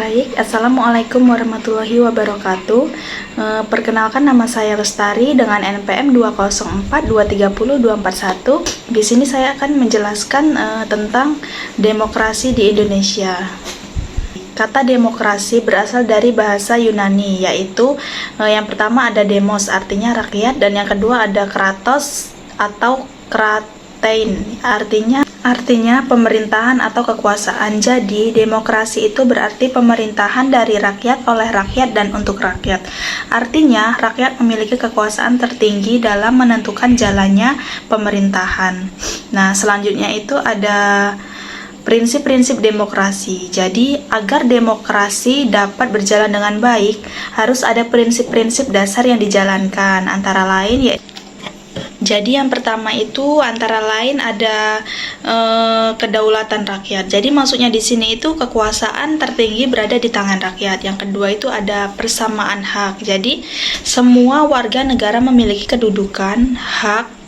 Baik, Assalamualaikum warahmatullahi wabarakatuh. Perkenalkan, nama saya Lestari dengan NPM 204230241. Di sini saya akan menjelaskan tentang demokrasi di Indonesia. Kata demokrasi berasal dari bahasa Yunani, yaitu yang pertama ada demos, artinya rakyat, dan yang kedua ada kratos atau kratein, artinya pemerintahan atau kekuasaan. Jadi, demokrasi itu berarti pemerintahan dari rakyat, oleh rakyat, dan untuk rakyat. Artinya, rakyat memiliki kekuasaan tertinggi dalam menentukan jalannya pemerintahan. Nah, selanjutnya itu ada prinsip-prinsip demokrasi. Jadi, agar demokrasi dapat berjalan dengan baik, harus ada prinsip-prinsip dasar yang dijalankan. Antara lain Jadi yang pertama itu antara lain ada kedaulatan rakyat. Jadi maksudnya di sini itu kekuasaan tertinggi berada di tangan rakyat. Yang kedua itu ada persamaan hak. Jadi semua warga negara memiliki kedudukan, hak,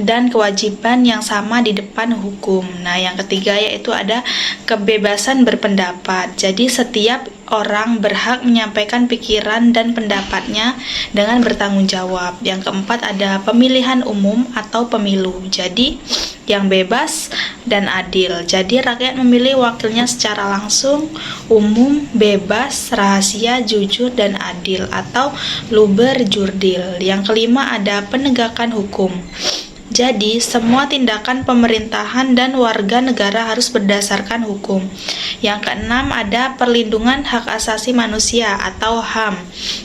dan kewajiban yang sama di depan hukum. Nah, yang ketiga yaitu ada kebebasan berpendapat. Jadi setiap orang berhak menyampaikan pikiran dan pendapatnya dengan bertanggung jawab. Yang keempat ada pemilihan umum atau pemilu. Jadi yang bebas dan adil. Jadi rakyat memilih wakilnya secara langsung, umum, bebas, rahasia, jujur, dan adil atau luber jurdil. Yang kelima ada penegakan hukum. Jadi, semua tindakan pemerintahan dan warga negara harus berdasarkan hukum. Yang keenam ada perlindungan hak asasi manusia atau HAM.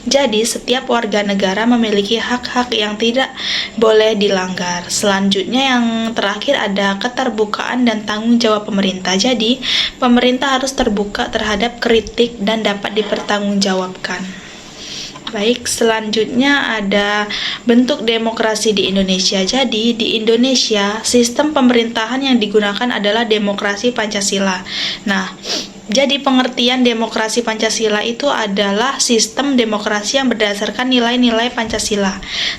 Jadi, setiap warga negara memiliki hak-hak yang tidak boleh dilanggar. Selanjutnya yang terakhir ada keterbukaan dan tanggung jawab pemerintah. Jadi, pemerintah harus terbuka terhadap kritik dan dapat dipertanggungjawabkan. Baik, selanjutnya ada bentuk demokrasi di Indonesia. Jadi, di Indonesia, sistem pemerintahan yang digunakan adalah demokrasi Pancasila. Nah, jadi pengertian demokrasi Pancasila itu adalah sistem demokrasi yang berdasarkan nilai-nilai Pancasila.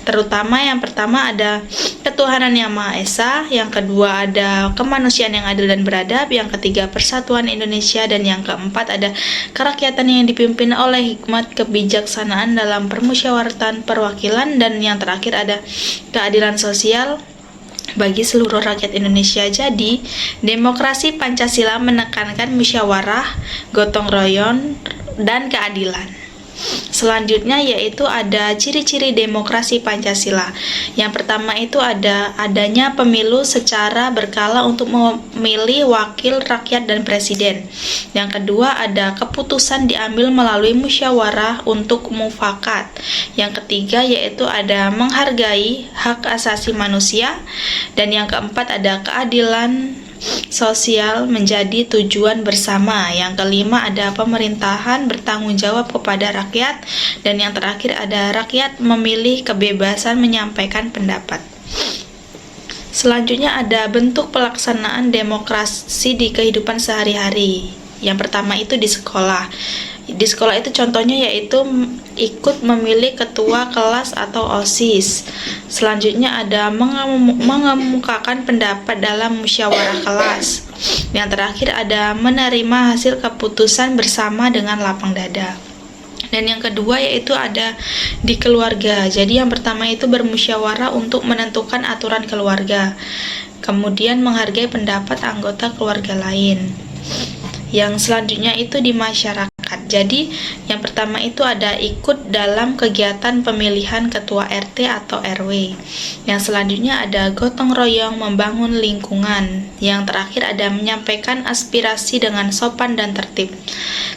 Terutama yang pertama ada ketuhanan yang Maha Esa, yang kedua ada kemanusiaan yang adil dan beradab, yang ketiga persatuan Indonesia, dan yang keempat ada kerakyatan yang dipimpin oleh hikmat kebijaksanaan dalam permusyawaratan perwakilan, dan yang terakhir ada keadilan sosial bagi seluruh rakyat Indonesia. Jadi, demokrasi Pancasila menekankan musyawarah, gotong royong, dan keadilan. Selanjutnya yaitu ada ciri-ciri demokrasi Pancasila. Yang pertama itu adanya pemilu secara berkala untuk memilih wakil rakyat dan presiden. Yang kedua ada keputusan diambil melalui musyawarah untuk mufakat. Yang ketiga yaitu ada menghargai hak asasi manusia. Dan yang keempat ada keadilan sosial menjadi tujuan bersama. Yang kelima ada pemerintahan bertanggung jawab kepada rakyat, dan yang terakhir ada rakyat memilih kebebasan menyampaikan pendapat. Selanjutnya ada bentuk pelaksanaan demokrasi di kehidupan sehari-hari. Yang pertama itu di sekolah. Di sekolah itu contohnya yaitu ikut memilih ketua kelas atau OSIS. Selanjutnya ada mengemukakan pendapat dalam musyawarah kelas. Yang terakhir ada menerima hasil keputusan bersama dengan lapang dada. Dan yang kedua yaitu ada di keluarga. Jadi yang pertama itu bermusyawarah untuk menentukan aturan keluarga. Kemudian menghargai pendapat anggota keluarga lain. Yang selanjutnya itu di masyarakat. Jadi yang pertama itu ada ikut dalam kegiatan pemilihan ketua RT atau RW. Yang selanjutnya ada gotong royong membangun lingkungan. Yang terakhir ada menyampaikan aspirasi dengan sopan dan tertib.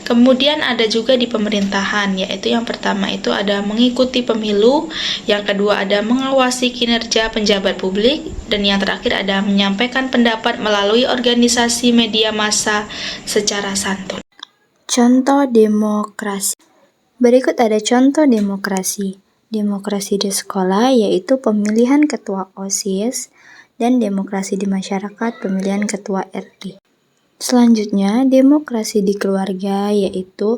Kemudian ada juga di pemerintahan, yaitu yang pertama itu ada mengikuti pemilu, yang kedua ada mengawasi kinerja penjabat publik, dan yang terakhir ada menyampaikan pendapat melalui organisasi media massa secara santun. Contoh demokrasi. Berikut ada contoh demokrasi. Demokrasi di sekolah yaitu pemilihan ketua OSIS, dan demokrasi di masyarakat pemilihan ketua RT. Selanjutnya, demokrasi di keluarga yaitu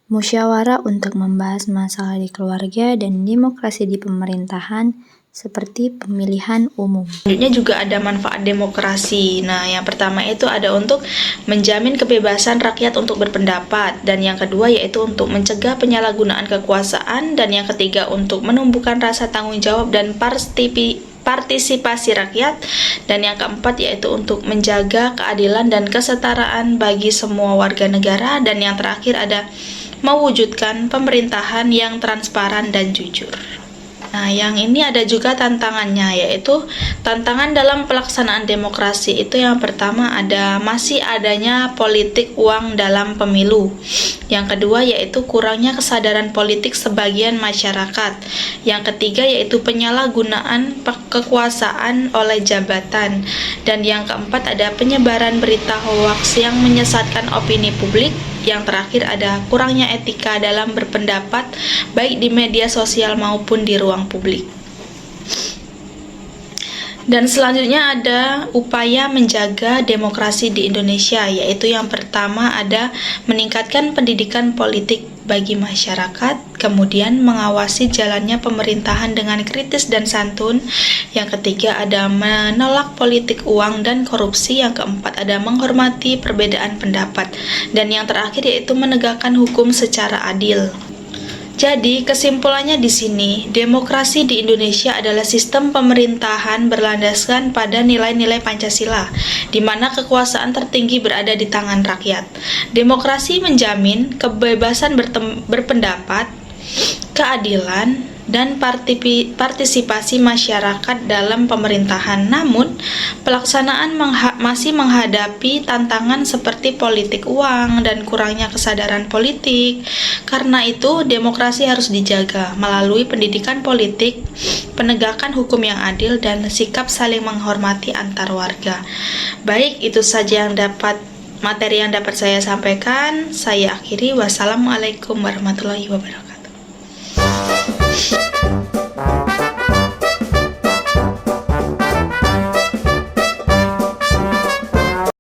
musyawarah untuk membahas masalah di keluarga, dan demokrasi di pemerintahan seperti pemilihan umum. Selanjutnya juga ada manfaat demokrasi. Nah, yang pertama itu ada untuk menjamin kebebasan rakyat untuk berpendapat, dan yang kedua yaitu untuk mencegah penyalahgunaan kekuasaan, dan yang ketiga untuk menumbuhkan rasa tanggung jawab dan partisipasi rakyat, dan yang keempat yaitu untuk menjaga keadilan dan kesetaraan bagi semua warga negara, dan yang terakhir ada mewujudkan pemerintahan yang transparan dan jujur. Nah, yang ini ada juga tantangannya, yaitu tantangan dalam pelaksanaan demokrasi itu yang pertama ada masih adanya politik uang dalam pemilu. Yang kedua yaitu kurangnya kesadaran politik sebagian masyarakat. Yang ketiga yaitu penyalahgunaan kekuasaan oleh jabatan. Dan yang keempat ada penyebaran berita hoaks yang menyesatkan opini publik. Yang terakhir ada kurangnya etika dalam berpendapat baik di media sosial maupun di ruang publik. Dan selanjutnya ada upaya menjaga demokrasi di Indonesia, yaitu yang pertama ada meningkatkan pendidikan politik bagi masyarakat, kemudian mengawasi jalannya pemerintahan dengan kritis dan santun. Yang ketiga ada menolak politik uang dan korupsi. Yang keempat ada menghormati perbedaan pendapat, dan yang terakhir yaitu menegakkan hukum secara adil. Jadi, kesimpulannya di sini, demokrasi di Indonesia adalah sistem pemerintahan berlandaskan pada nilai-nilai Pancasila, di mana kekuasaan tertinggi berada di tangan rakyat. Demokrasi menjamin kebebasan berpendapat, keadilan, dan partisipasi masyarakat dalam pemerintahan. Namun, pelaksanaan masih menghadapi tantangan seperti politik uang dan kurangnya kesadaran politik. Karena itu, demokrasi harus dijaga melalui pendidikan politik, penegakan hukum yang adil, dan sikap saling menghormati antar warga. Baik, itu saja materi yang dapat saya sampaikan. Saya akhiri. Wassalamualaikum warahmatullahi wabarakatuh.